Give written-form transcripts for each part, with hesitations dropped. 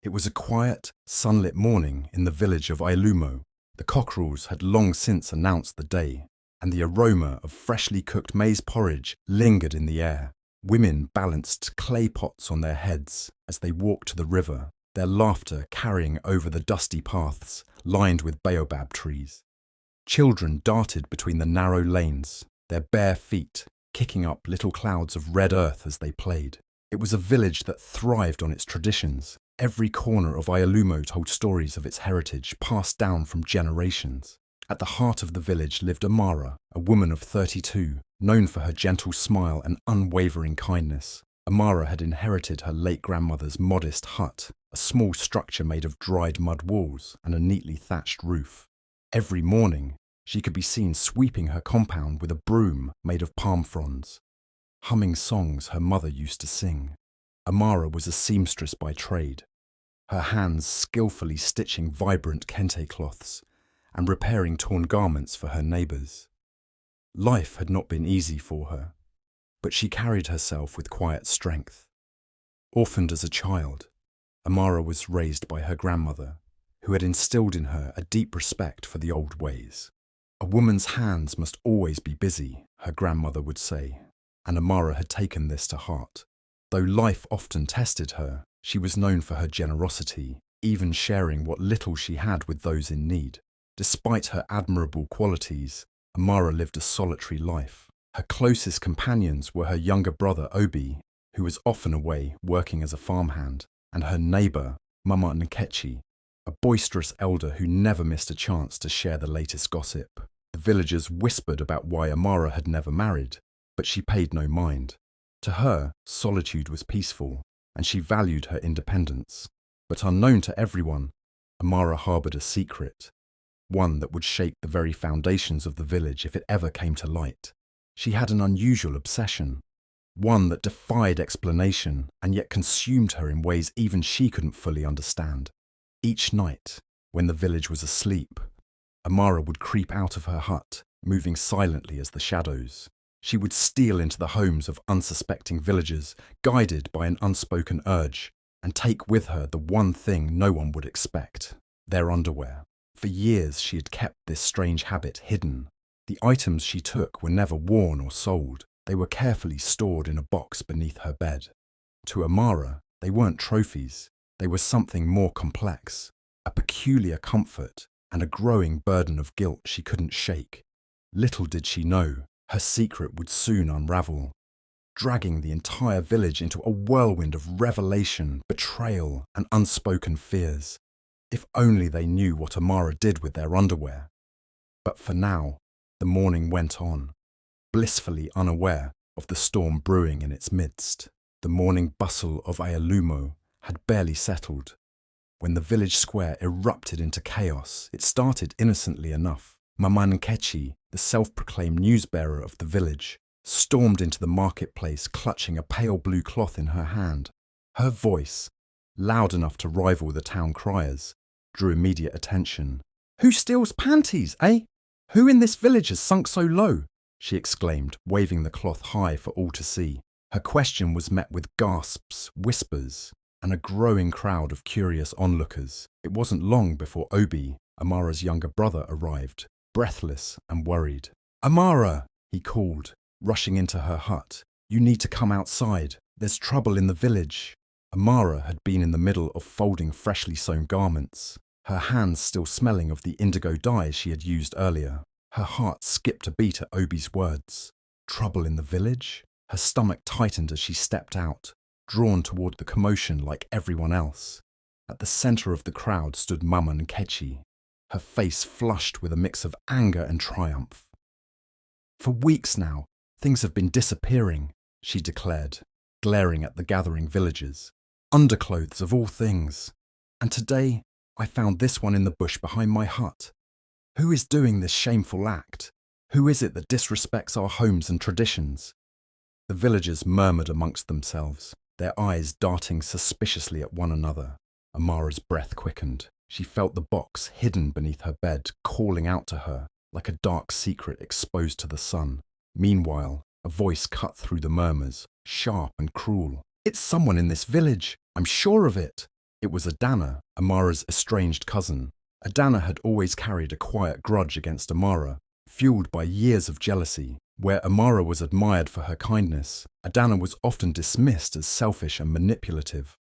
It was a quiet, sunlit morning in the village of Ilumo. The cockerels had long since announced the day, and the aroma of freshly cooked maize porridge lingered in the air. Women balanced clay pots on their heads as they walked to the river, their laughter carrying over the dusty paths lined with baobab trees. Children darted between the narrow lanes, their bare feet kicking up little clouds of red earth as they played. It was a village that thrived on its traditions. Every corner of Ilumo told stories of its heritage passed down from generations. At the heart of the village lived Amara, a woman of 32, known for her gentle smile and unwavering kindness. Amara had inherited her late grandmother's modest hut, a small structure made of dried mud walls and a neatly thatched roof. Every morning, she could be seen sweeping her compound with a broom made of palm fronds, humming songs her mother used to sing. Amara was a seamstress by trade, her hands skillfully stitching vibrant kente cloths and repairing torn garments for her neighbours. Life had not been easy for her, but she carried herself with quiet strength. Orphaned as a child, Amara was raised by her grandmother, who had instilled in her a deep respect for the old ways. A woman's hands must always be busy, her grandmother would say, and Amara had taken this to heart. Though life often tested her, she was known for her generosity, even sharing what little she had with those in need. Despite her admirable qualities, Amara lived a solitary life. Her closest companions were her younger brother Obi, who was often away working as a farmhand, and her neighbour, Mama Nkechi, a boisterous elder who never missed a chance to share the latest gossip. The villagers whispered about why Amara had never married, but she paid no mind. To her, solitude was peaceful, and she valued her independence. But unknown to everyone, Amara harboured a secret, one that would shake the very foundations of the village if it ever came to light. She had an unusual obsession, one that defied explanation and yet consumed her in ways even she couldn't fully understand. Each night, when the village was asleep, Amara would creep out of her hut, moving silently as the shadows. She would steal into the homes of unsuspecting villagers, guided by an unspoken urge, and take with her the one thing no one would expect: their underwear. For years she had kept this strange habit hidden. The items she took were never worn or sold. They were carefully stored in a box beneath her bed. To Amara, they weren't trophies. They were something more complex, a peculiar comfort and a growing burden of guilt she couldn't shake. Little did she know, her secret would soon unravel, dragging the entire village into a whirlwind of revelation, betrayal, and unspoken fears. If only they knew what Amara did with their underwear. But for now, the morning went on, blissfully unaware of the storm brewing in its midst. The morning bustle of Ilumo had barely settled, when the village square erupted into chaos. It started innocently enough. Mama Nkechi, the self-proclaimed newsbearer of the village, stormed into the marketplace clutching a pale blue cloth in her hand. Her voice, loud enough to rival the town criers, drew immediate attention. "Who steals panties, eh? Who in this village has sunk so low?" she exclaimed, waving the cloth high for all to see. Her question was met with gasps, whispers, and a growing crowd of curious onlookers. It wasn't long before Obi, Amara's younger brother, arrived, breathless and worried. "Amara," he called, rushing into her hut. "You need to come outside. There's trouble in the village." Amara had been in the middle of folding freshly sewn garments, her hands still smelling of the indigo dye she had used earlier. Her heart skipped a beat at Obi's words. Trouble in the village? Her stomach tightened as she stepped out, drawn toward the commotion like everyone else. At the centre of the crowd stood Mama Nkechi, her face flushed with a mix of anger and triumph. "For weeks now, things have been disappearing," she declared, glaring at the gathering villagers. "Underclothes of all things. And today, I found this one in the bush behind my hut. Who is doing this shameful act? Who is it that disrespects our homes and traditions?" The villagers murmured amongst themselves, their eyes darting suspiciously at one another. Amara's breath quickened. She felt the box hidden beneath her bed calling out to her, like a dark secret exposed to the sun. Meanwhile, a voice cut through the murmurs, sharp and cruel. "It's someone in this village. I'm sure of it." It It was Adana, Amara's estranged cousin. Adana had always carried a quiet grudge against Amara, fueled by years of jealousy. Where Amara was admired for her kindness, Adana was often dismissed as selfish and manipulative.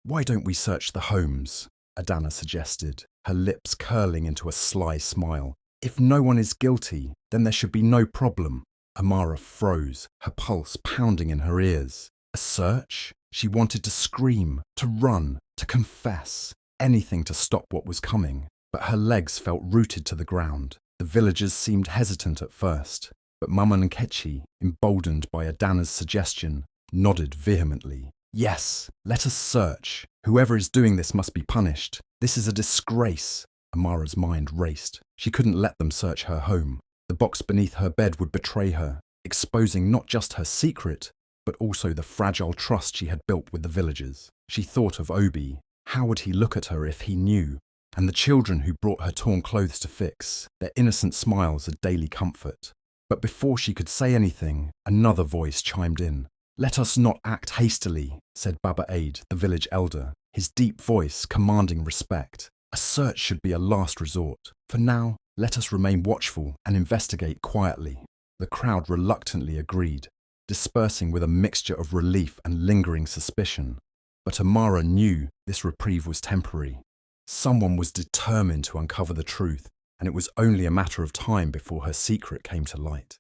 "Why don't we search the homes?" Adana suggested, her lips curling into a sly smile. "If no one is guilty, then there should be no problem." Amara froze, her pulse pounding in her ears. A search? She wanted to scream, to run, to confess, anything to stop what was coming. But her legs felt rooted to the ground. The villagers seemed hesitant at first, but Mama Nkechi, emboldened by Adana's suggestion, nodded vehemently. "Yes, let us search. Whoever is doing this must be punished. This is a disgrace." Amara's mind raced. She couldn't let them search her home. The box beneath her bed would betray her, exposing not just her secret, but also the fragile trust she had built with the villagers. She thought of Obi. How would he look at her if he knew? And the children who brought her torn clothes to fix, their innocent smiles a daily comfort. But before she could say anything, another voice chimed in. "Let us not act hastily," said Baba Aid, the village elder, his deep voice commanding respect. "A search should be a last resort. For now, let us remain watchful and investigate quietly." The crowd reluctantly agreed, dispersing with a mixture of relief and lingering suspicion. But Amara knew this reprieve was temporary. Someone was determined to uncover the truth, and it was only a matter of time before her secret came to light.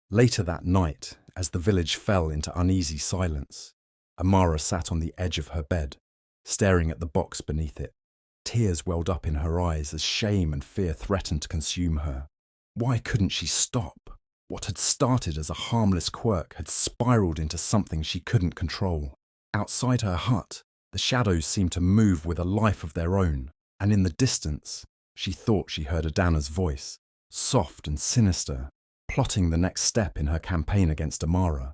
Later that night, as the village fell into uneasy silence, Amara sat on the edge of her bed, staring at the box beneath it. Tears welled up in her eyes as shame and fear threatened to consume her. Why couldn't she stop? What had started as a harmless quirk had spiraled into something she couldn't control. Outside her hut, the shadows seemed to move with a life of their own, and in the distance, she thought she heard Adana's voice, soft and sinister, plotting the next step in her campaign against Amara.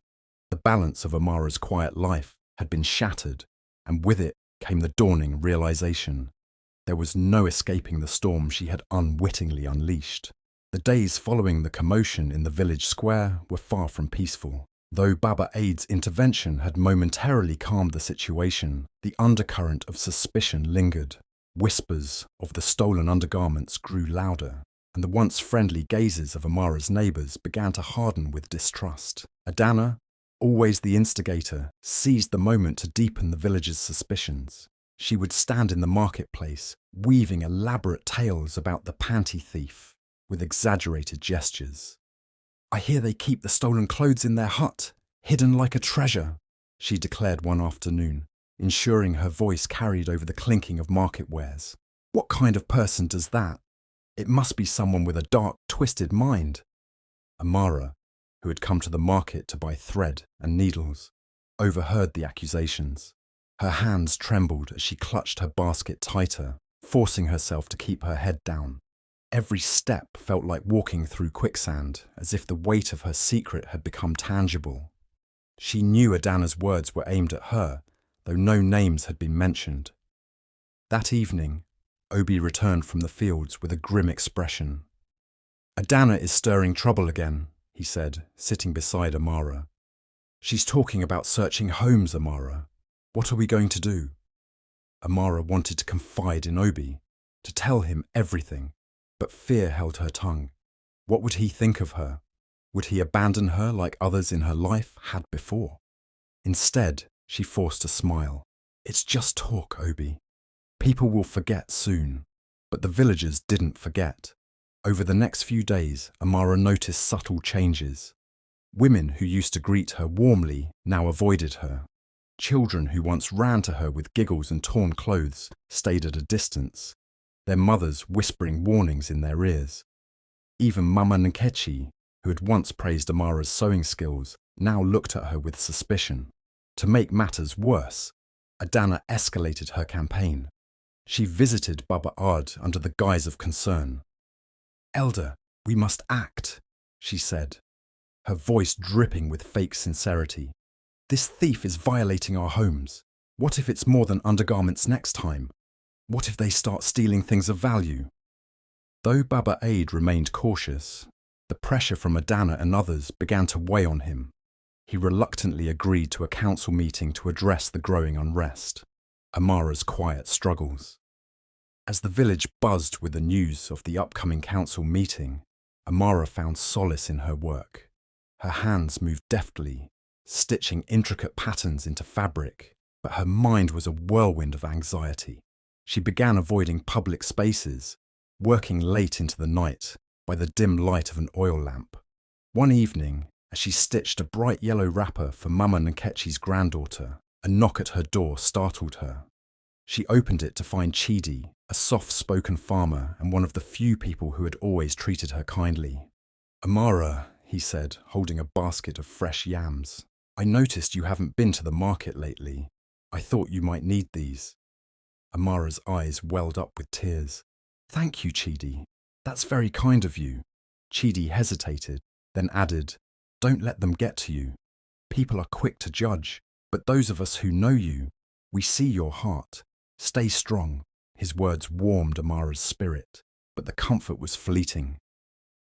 The balance of Amara's quiet life had been shattered, and with it came the dawning realization. There was no escaping the storm she had unwittingly unleashed. The days following the commotion in the village square were far from peaceful. Though Baba Aid's intervention had momentarily calmed the situation, the undercurrent of suspicion lingered. Whispers of the stolen undergarments grew louder, and the once friendly gazes of Amara's neighbours began to harden with distrust. Adana, always the instigator, seized the moment to deepen the villagers' suspicions. She would stand in the marketplace, weaving elaborate tales about the panty thief, with exaggerated gestures. "I hear they keep the stolen clothes in their hut, hidden like a treasure," she declared one afternoon, ensuring her voice carried over the clinking of market wares. "What kind of person does that? It must be someone with a dark, twisted mind." Amara, who had come to the market to buy thread and needles, overheard the accusations. Her hands trembled as she clutched her basket tighter, forcing herself to keep her head down. Every step felt like walking through quicksand, as if the weight of her secret had become tangible. She knew Adana's words were aimed at her, though no names had been mentioned. That evening, Obi returned from the fields with a grim expression. "Adana is stirring trouble again," he said, sitting beside Amara. "She's talking about searching homes, Amara. What are we going to do?" Amara wanted to confide in Obi, to tell him everything. But fear held her tongue. What would he think of her? Would he abandon her like others in her life had before? Instead, she forced a smile. "It's just talk, Obi. People will forget soon." But the villagers didn't forget. Over the next few days, Amara noticed subtle changes. Women who used to greet her warmly now avoided her. Children who once ran to her with giggles and torn clothes stayed at a distance, their mothers whispering warnings in their ears. Even Mama Nkechi, who had once praised Amara's sewing skills, now looked at her with suspicion. To make matters worse, Adana escalated her campaign. She visited Baba Ad under the guise of concern. "Elder, we must act," she said, her voice dripping with fake sincerity. "This thief is violating our homes. What if it's more than undergarments next time? What if they start stealing things of value?" Though Baba Aid remained cautious, the pressure from Adana and others began to weigh on him. He reluctantly agreed to a council meeting to address the growing unrest. Amara's quiet struggles. As the village buzzed with the news of the upcoming council meeting, Amara found solace in her work. Her hands moved deftly, stitching intricate patterns into fabric, but her mind was a whirlwind of anxiety. She began avoiding public spaces, working late into the night by the dim light of an oil lamp. One evening, as she stitched a bright yellow wrapper for Mama Nkechi's granddaughter, a knock at her door startled her. She opened it to find Chidi, a soft-spoken farmer and one of the few people who had always treated her kindly. "Amara," he said, holding a basket of fresh yams, "I noticed you haven't been to the market lately. I thought you might need these." Amara's eyes welled up with tears. "Thank you, Chidi. That's very kind of you." Chidi hesitated, then added, "Don't let them get to you. People are quick to judge, but those of us who know you, we see your heart. Stay strong." His words warmed Amara's spirit, but the comfort was fleeting.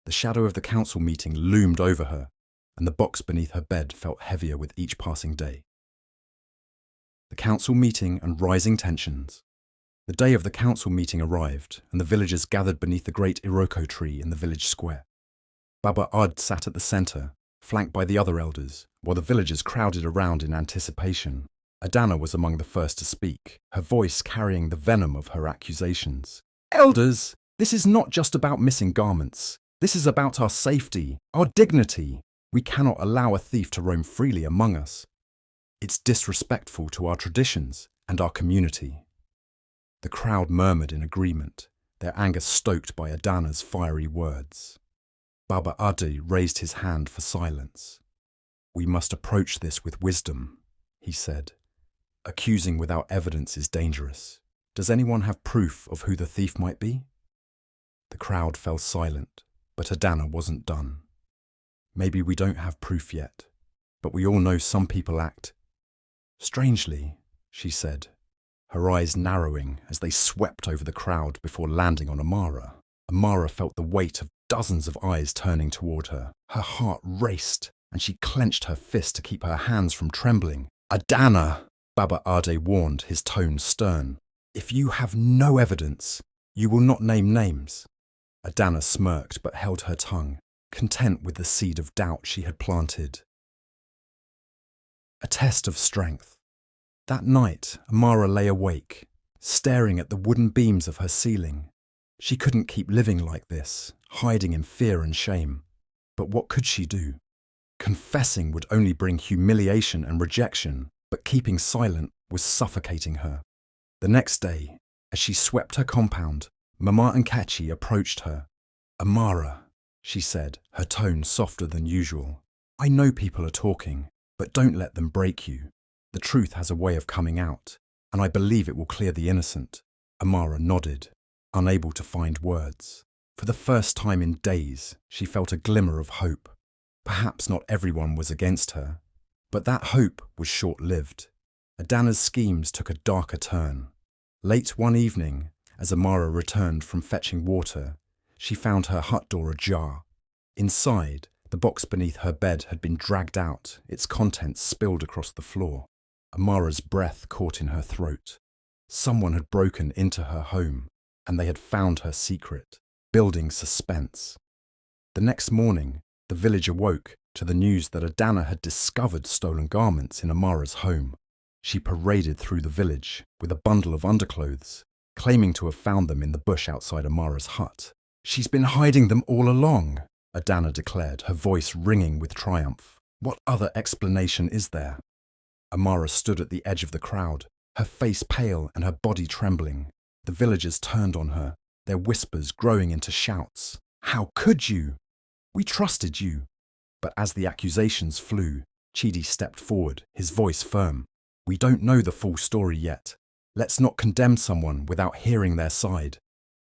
The shadow of the council meeting loomed over her, and the box beneath her bed felt heavier with each passing day. The council meeting and rising tensions. The day of the council meeting arrived, and the villagers gathered beneath the great Iroko tree in the village square. Baba Ad sat at the centre, flanked by the other elders, while the villagers crowded around in anticipation. Adana was among the first to speak, her voice carrying the venom of her accusations. "Elders, this is not just about missing garments. This is about our safety, our dignity. We cannot allow a thief to roam freely among us. It's disrespectful to our traditions and our community." The crowd murmured in agreement, their anger stoked by Adana's fiery words. Baba Adi raised his hand for silence. "We must approach this with wisdom," he said. "Accusing without evidence is dangerous. Does anyone have proof of who the thief might be?" The crowd fell silent, but Adana wasn't done. "Maybe we don't have proof yet, but we all know some people act strangely," she said, her eyes narrowing as they swept over the crowd before landing on Amara. Amara felt the weight of dozens of eyes turning toward her. Her heart raced, and she clenched her fist to keep her hands from trembling. "Adana!" Baba Ade warned, his tone stern. "If you have no evidence, you will not name names." Adana smirked but held her tongue, content with the seed of doubt she had planted. A test of strength. That night, Amara lay awake, staring at the wooden beams of her ceiling. She couldn't keep living like this, hiding in fear and shame. But what could she do? Confessing would only bring humiliation and rejection, but keeping silent was suffocating her. The next day, as she swept her compound, Mama Nkechi approached her. "Amara," she said, her tone softer than usual, "I know people are talking, but don't let them break you. The truth has a way of coming out, and I believe it will clear the innocent." Amara nodded, unable to find words. For the first time in days, she felt a glimmer of hope. Perhaps not everyone was against her, but that hope was short-lived. Adana's schemes took a darker turn. Late one evening, as Amara returned from fetching water, she found her hut door ajar. Inside, the box beneath her bed had been dragged out, its contents spilled across the floor. Amara's breath caught in her throat. Someone had broken into her home, and they had found her secret, building suspense. The next morning, the village awoke to the news that Adana had discovered stolen garments in Amara's home. She paraded through the village with a bundle of underclothes, claiming to have found them in the bush outside Amara's hut. "She's been hiding them all along," Adana declared, her voice ringing with triumph. "What other explanation is there?" Amara stood at the edge of the crowd, her face pale and her body trembling. The villagers turned on her, their whispers growing into shouts. "How could you? We trusted you." But as the accusations flew, Chidi stepped forward, his voice firm. "We don't know the full story yet. Let's not condemn someone without hearing their side."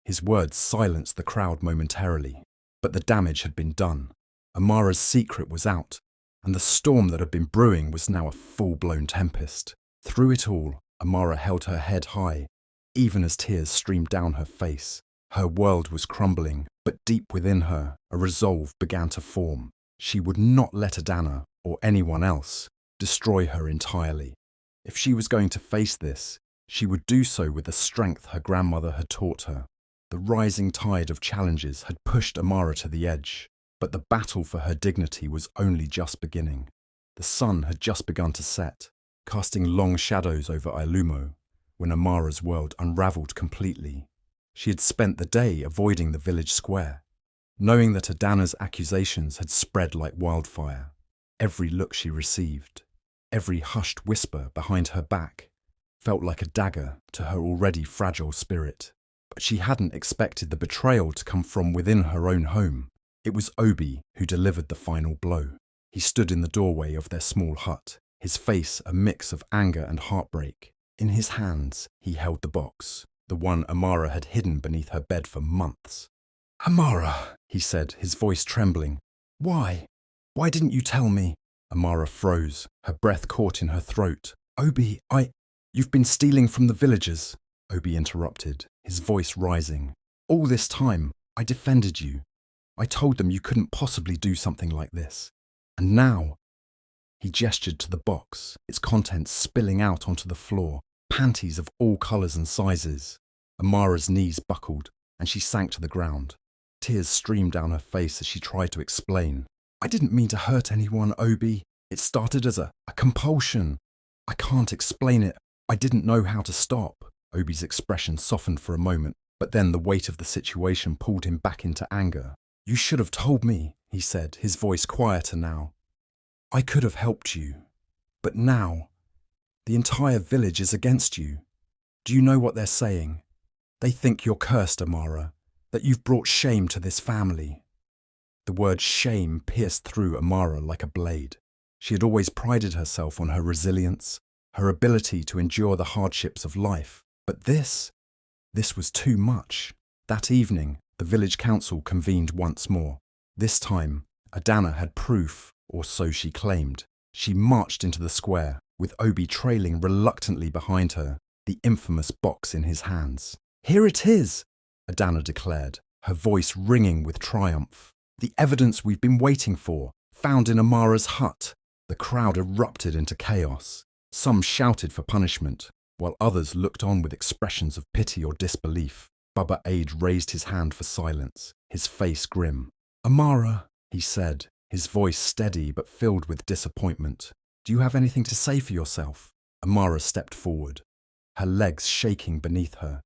His words silenced the crowd momentarily, but the damage had been done. Amara's secret was out, and the storm that had been brewing was now a full-blown tempest. Through it all, Amara held her head high, even as tears streamed down her face. Her world was crumbling, but deep within her, a resolve began to form. She would not let Adana, or anyone else, destroy her entirely. If she was going to face this, She would do so with the strength her grandmother had taught her. The rising tide of challenges had pushed Amara to the edge, but the battle for her dignity was only just beginning. The sun had just begun to set, casting long shadows over Ilumo, when Amara's world unravelled completely. She had spent the day avoiding the village square, knowing that Adana's accusations had spread like wildfire. Every look she received, every hushed whisper behind her back, felt like a dagger to her already fragile spirit. But she hadn't expected the betrayal to come from within her own home. It was Obi who delivered the final blow. He stood in the doorway of their small hut, his face a mix of anger and heartbreak. In his hands, he held the box, the one Amara had hidden beneath her bed for months. "Amara," he said, his voice trembling. "Why? Why didn't you tell me?" Amara froze, her breath caught in her throat. "Obi, You've been stealing from the villagers," Obi interrupted, his voice rising. "All this time, I defended you. I told them you couldn't possibly do something like this. And now—" He gestured to the box, its contents spilling out onto the floor, panties of all colours and sizes. Amara's knees buckled, and she sank to the ground. Tears streamed down her face as she tried to explain. "I didn't mean to hurt anyone, Obi. It started as a compulsion. I can't explain it. I didn't know how to stop." Obi's expression softened for a moment, but then the weight of the situation pulled him back into anger. "You should have told me," he said, his voice quieter now. "I could have helped you. But now, the entire village is against you. Do you know what they're saying? They think you're cursed, Amara, that you've brought shame to this family." The word shame pierced through Amara like a blade. She had always prided herself on her resilience, her ability to endure the hardships of life. But this was too much. That evening, the village council convened once more. This time, Adana had proof, or so she claimed. She marched into the square, with Obi trailing reluctantly behind her, the infamous box in his hands. "Here it is," Adana declared, her voice ringing with triumph. "The evidence we've been waiting for, found in Amara's hut." The crowd erupted into chaos. Some shouted for punishment, while others looked on with expressions of pity or disbelief. Baba Aid raised his hand for silence, his face grim. "Amara," he said, his voice steady but filled with disappointment. "Do you have anything to say for yourself?" Amara stepped forward, her legs shaking beneath her.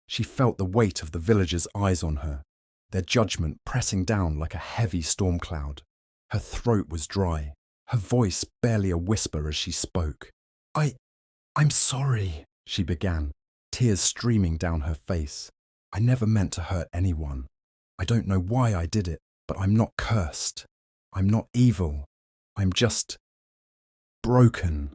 She felt the weight of the villagers' eyes on her, their judgment pressing down like a heavy storm cloud. Her throat was dry, her voice barely a whisper as she spoke. I'm sorry," she began, tears streaming down her face. "I never meant to hurt anyone. I don't know why I did it, but I'm not cursed. I'm not evil. I'm just broken."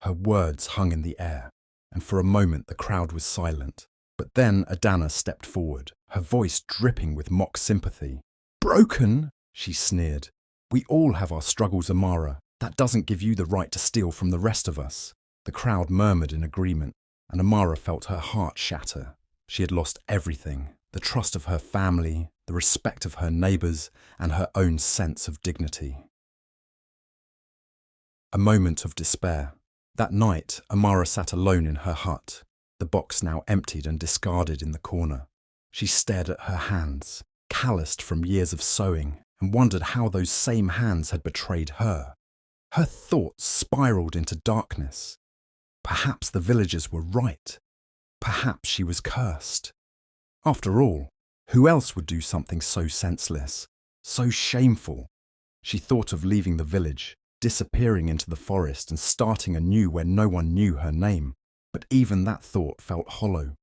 Her words hung in the air, and for a moment the crowd was silent. But then Adana stepped forward, her voice dripping with mock sympathy. "Broken?" she sneered. "We all have our struggles, Amara. That doesn't give you the right to steal from the rest of us." The crowd murmured in agreement, and Amara felt her heart shatter. She had lost everything: the trust of her family, the respect of her neighbours, and her own sense of dignity. A moment of despair. That night, Amara sat alone in her hut, the box now emptied and discarded in the corner. She stared at her hands, calloused from years of sewing, and wondered how those same hands had betrayed her. Her thoughts spiralled into darkness. Perhaps the villagers were right. Perhaps she was cursed. After all, who else would do something so senseless, so shameful? She thought of leaving the village, disappearing into the forest and starting anew where no one knew her name. But even that thought felt hollow.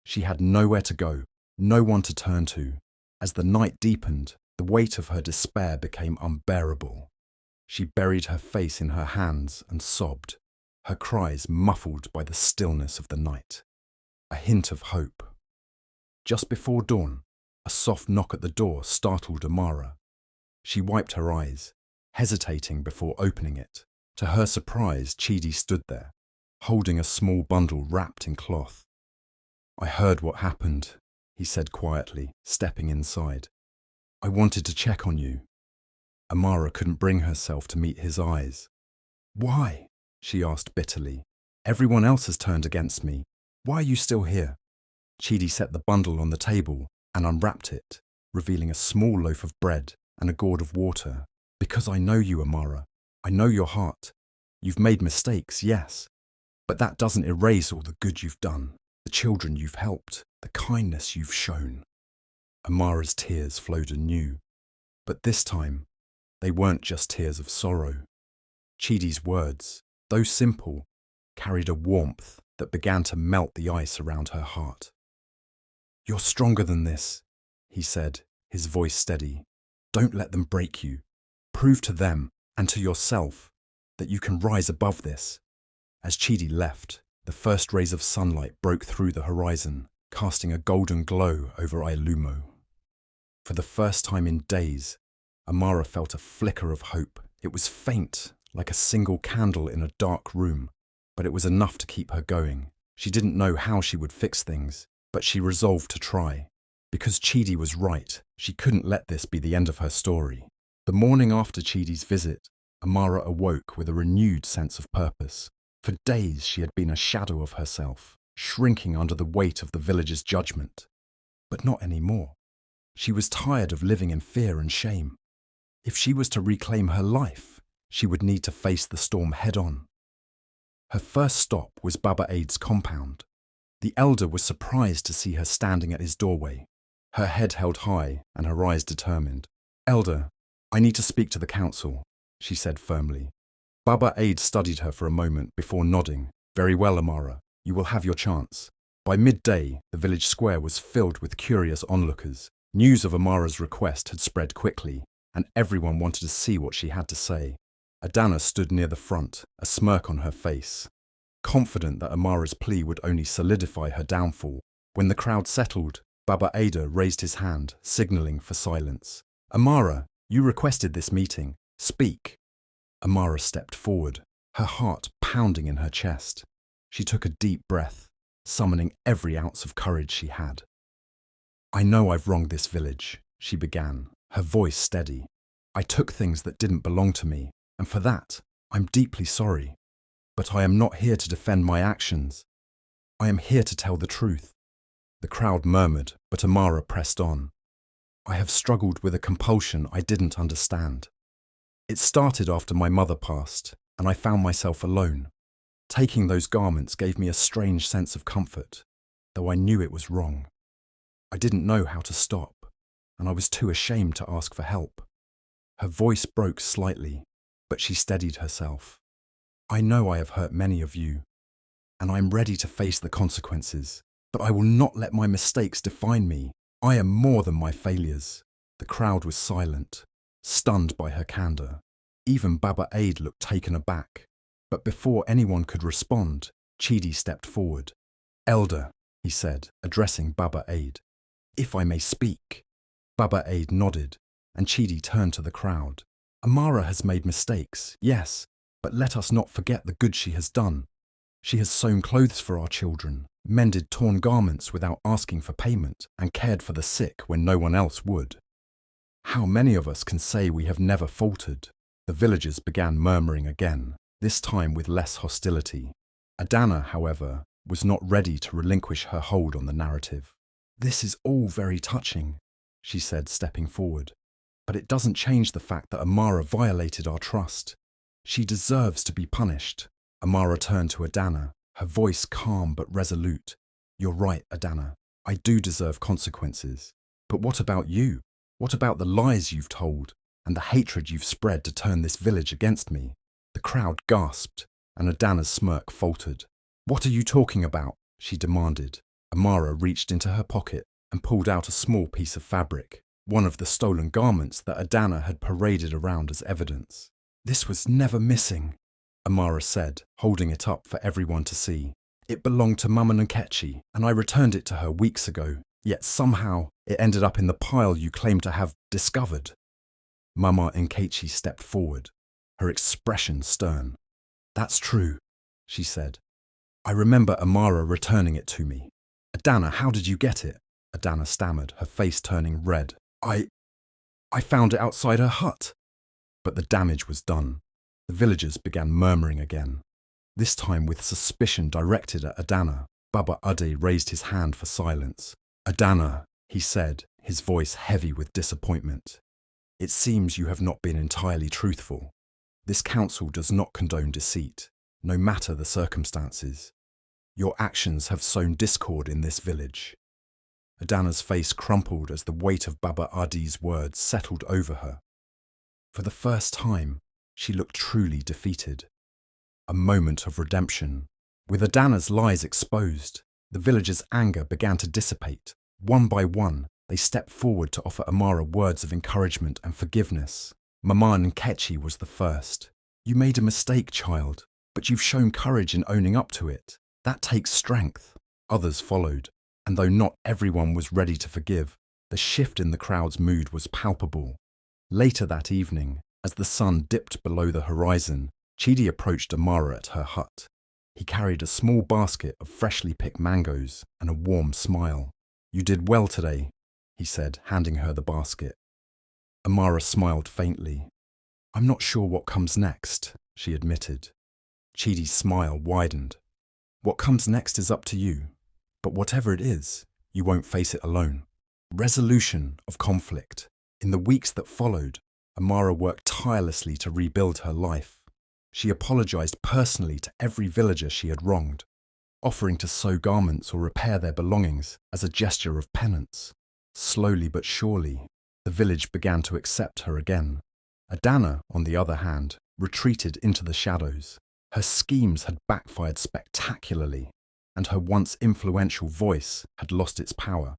She had nowhere to go, no one to turn to. As the night deepened, the weight of her despair became unbearable. She buried her face in her hands and sobbed, her cries muffled by the stillness of the night. A hint of hope. Just before dawn, a soft knock at the door startled Amara. She wiped her eyes, hesitating before opening it. To her surprise, Chidi stood there, holding a small bundle wrapped in cloth. "I heard what happened," he said quietly, stepping inside. "I wanted to check on you." Amara couldn't bring herself to meet his eyes. "Why?" she asked bitterly. "Everyone else has turned against me. Why are you still here? Chidi set the bundle on the table and unwrapped it, revealing a small loaf of bread and a gourd of water. Because I know you, Amara. I know your heart. You've made mistakes, yes. But that doesn't erase all the good you've done, the children you've helped, the kindness you've shown. Amara's tears flowed anew. But this time, they weren't just tears of sorrow. Chidi's words, though simple, carried a warmth that began to melt the ice around her heart. You're stronger than this, he said, his voice steady. Don't let them break you. Prove to them and to yourself that you can rise above this. As Chidi left, the first rays of sunlight broke through the horizon, casting a golden glow over Ilumo. For the first time in days, Amara felt a flicker of hope. It was faint, like a single candle in a dark room, but it was enough to keep her going. She didn't know how she would fix things, but she resolved to try. Because Chidi was right, she couldn't let this be the end of her story. The morning after Chidi's visit, Amara awoke with a renewed sense of purpose. For days she had been a shadow of herself, shrinking under the weight of the village's judgment. But not anymore. She was tired of living in fear and shame. If she was to reclaim her life, she would need to face the storm head-on. Her first stop was Baba Aid's compound. The elder was surprised to see her standing at his doorway, her head held high and her eyes determined. "Elder, I need to speak to the council," she said firmly. Baba Aid studied her for a moment before nodding. "Very well, Amara, you will have your chance." By midday, the village square was filled with curious onlookers. News of Amara's request had spread quickly, and everyone wanted to see what she had to say. Adana stood near the front, a smirk on her face, confident that Amara's plea would only solidify her downfall. When the crowd settled, Baba Ada raised his hand, signalling for silence. "Amara, you requested this meeting. Speak." Amara stepped forward, her heart pounding in her chest. She took a deep breath, summoning every ounce of courage she had. "I know I've wronged this village," she began, her voice steady. "I took things that didn't belong to me, and for that, I'm deeply sorry. But I am not here to defend my actions. I am here to tell the truth." The crowd murmured, but Amara pressed on. "I have struggled with a compulsion I didn't understand. It started after my mother passed, and I found myself alone. Taking those garments gave me a strange sense of comfort, though I knew it was wrong. I didn't know how to stop, and I was too ashamed to ask for help." Her voice broke slightly, but she steadied herself. "I know I have hurt many of you, and I am ready to face the consequences, but I will not let my mistakes define me. I am more than my failures." The crowd was silent, stunned by her candor. Even Baba Aid looked taken aback. But before anyone could respond, Chidi stepped forward. "Elder," he said, addressing Baba Aid, "if I may speak." Baba Aid nodded, and Chidi turned to the crowd. "Amara has made mistakes, yes, but let us not forget the good she has done. She has sewn clothes for our children, mended torn garments without asking for payment, and cared for the sick when no one else would. How many of us can say we have never faltered?" The villagers began murmuring again, this time with less hostility. Adana, however, was not ready to relinquish her hold on the narrative. "This is all very touching," she said, stepping forward. "But it doesn't change the fact that Amara violated our trust. She deserves to be punished." Amara turned to Adana, her voice calm but resolute. "You're right, Adana. I do deserve consequences. But what about you? What about the lies you've told and the hatred you've spread to turn this village against me?" The crowd gasped, and Adana's smirk faltered. "What are you talking about?" she demanded. Amara reached into her pocket and pulled out a small piece of fabric, one of the stolen garments that Adana had paraded around as evidence. "This was never missing," Amara said, holding it up for everyone to see. "It belonged to Mama Nkechi, and I returned it to her weeks ago, yet somehow it ended up in the pile you claim to have discovered." Mama Nkechi stepped forward, her expression stern. "That's true," she said. "I remember Amara returning it to me." "Adana, how did you get it?" Adana stammered, her face turning red. I found it outside her hut." But the damage was done. The villagers began murmuring again, this time with suspicion directed at Adana. Baba Ade raised his hand for silence. "Adana," he said, his voice heavy with disappointment. "It seems you have not been entirely truthful. This council does not condone deceit, no matter the circumstances. Your actions have sown discord in this village." Adana's face crumpled as the weight of Baba Ade's words settled over her. For the first time, she looked truly defeated. A moment of redemption. With Adana's lies exposed, the villagers' anger began to dissipate. One by one, they stepped forward to offer Amara words of encouragement and forgiveness. Maman Nkechi was the first. "You made a mistake, child, but you've shown courage in owning up to it. That takes strength." Others followed, and though not everyone was ready to forgive, the shift in the crowd's mood was palpable. Later that evening, as the sun dipped below the horizon, Chidi approached Amara at her hut. He carried a small basket of freshly picked mangoes and a warm smile. "You did well today," he said, handing her the basket. Amara smiled faintly. "I'm not sure what comes next," she admitted. Chidi's smile widened. "What comes next is up to you, but whatever it is, you won't face it alone." Resolution of conflict. In the weeks that followed, Amara worked tirelessly to rebuild her life. She apologized personally to every villager she had wronged, offering to sew garments or repair their belongings as a gesture of penance. Slowly but surely, the village began to accept her again. Adana, on the other hand, retreated into the shadows. Her schemes had backfired spectacularly, and her once influential voice had lost its power.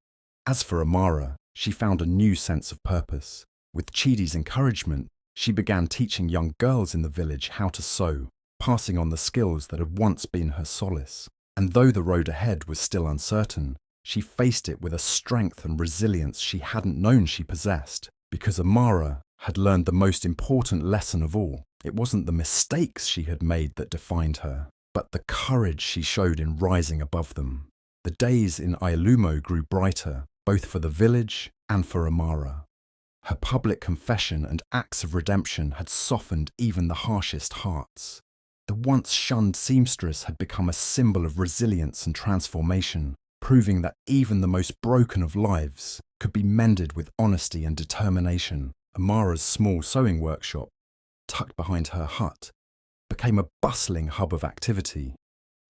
As for Amara, she found a new sense of purpose. With Chidi's encouragement, she began teaching young girls in the village how to sew, passing on the skills that had once been her solace. And though the road ahead was still uncertain, she faced it with a strength and resilience she hadn't known she possessed, because Amara had learned the most important lesson of all. It wasn't the mistakes she had made that defined her, but the courage she showed in rising above them. The days in Ailumo grew brighter, both for the village and for Amara. Her public confession and acts of redemption had softened even the harshest hearts. The once shunned seamstress had become a symbol of resilience and transformation, proving that even the most broken of lives could be mended with honesty and determination. Amara's small sewing workshop, tucked behind her hut, became a bustling hub of activity.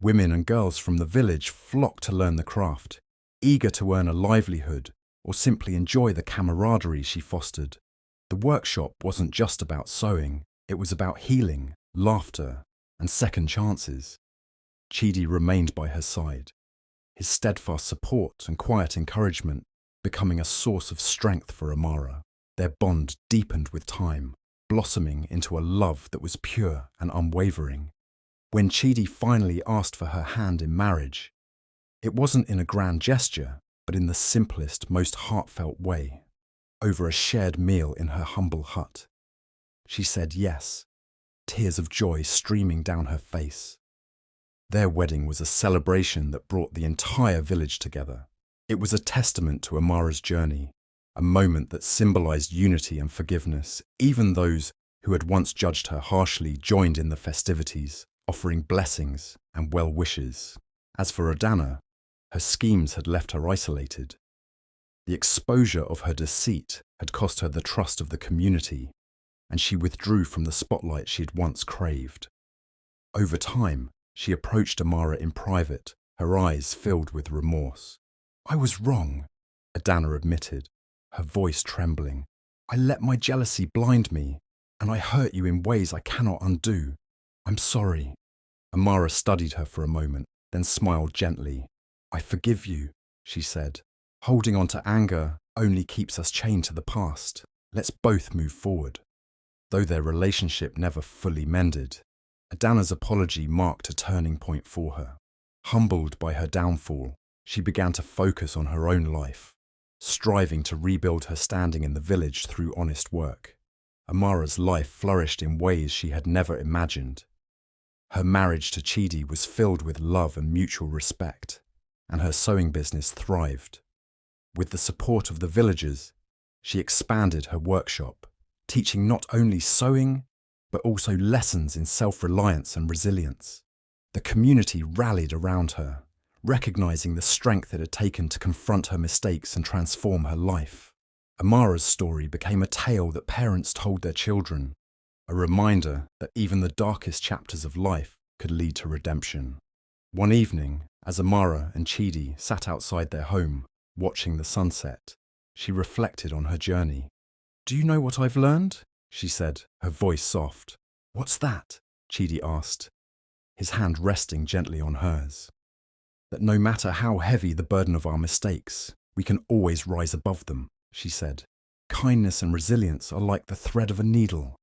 Women and girls from the village flocked to learn the craft, eager to earn a livelihood or simply enjoy the camaraderie she fostered. The workshop wasn't just about sewing, it was about healing, laughter, and second chances. Chidi remained by her side, his steadfast support and quiet encouragement becoming a source of strength for Amara. Their bond deepened with time, blossoming into a love that was pure and unwavering. When Chidi finally asked for her hand in marriage, it wasn't in a grand gesture, but in the simplest, most heartfelt way, over a shared meal in her humble hut. She said yes, tears of joy streaming down her face. Their wedding was a celebration that brought the entire village together. It was a testament to Amara's journey, a moment that symbolized unity and forgiveness. Even those who had once judged her harshly joined in the festivities, offering blessings and well wishes. As for Adana, her schemes had left her isolated. The exposure of her deceit had cost her the trust of the community, and she withdrew from the spotlight she had once craved. Over time, she approached Amara in private, her eyes filled with remorse. "I was wrong," Adana admitted, her voice trembling. "I let my jealousy blind me, and I hurt you in ways I cannot undo. I'm sorry." Amara studied her for a moment, then smiled gently. "I forgive you," she said. "Holding on to anger only keeps us chained to the past. Let's both move forward." Though their relationship never fully mended, Adana's apology marked a turning point for her. Humbled by her downfall, she began to focus on her own life, striving to rebuild her standing in the village through honest work. Amara's life flourished in ways she had never imagined. Her marriage to Chidi was filled with love and mutual respect, and her sewing business thrived. With the support of the villagers, she expanded her workshop, teaching not only sewing, but also lessons in self-reliance and resilience. The community rallied around her, recognizing the strength it had taken to confront her mistakes and transform her life. Amara's story became a tale that parents told their children, a reminder that even the darkest chapters of life could lead to redemption. One evening, as Amara and Chidi sat outside their home, watching the sunset, she reflected on her journey. "Do you know what I've learned?" she said, her voice soft. "What's that?" Chidi asked, his hand resting gently on hers. "That no matter how heavy the burden of our mistakes, we can always rise above them," she said. "Kindness and resilience are like the thread of a needle.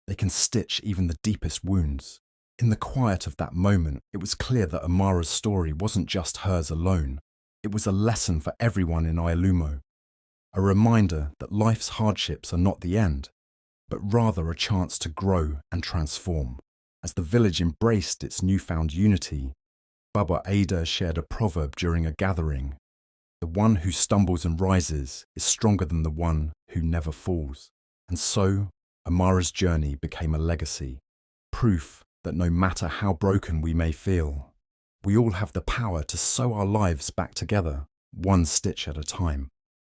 They can stitch even the deepest wounds." In the quiet of that moment, it was clear that Amara's story wasn't just hers alone. It was a lesson for everyone in Ialumo, a reminder that life's hardships are not the end, but rather a chance to grow and transform. As the village embraced its newfound unity, Baba Ada shared a proverb during a gathering: "The one who stumbles and rises is stronger than the one who never falls." And so, Amara's journey became a legacy, proof that no matter how broken we may feel, we all have the power to sew our lives back together, one stitch at a time.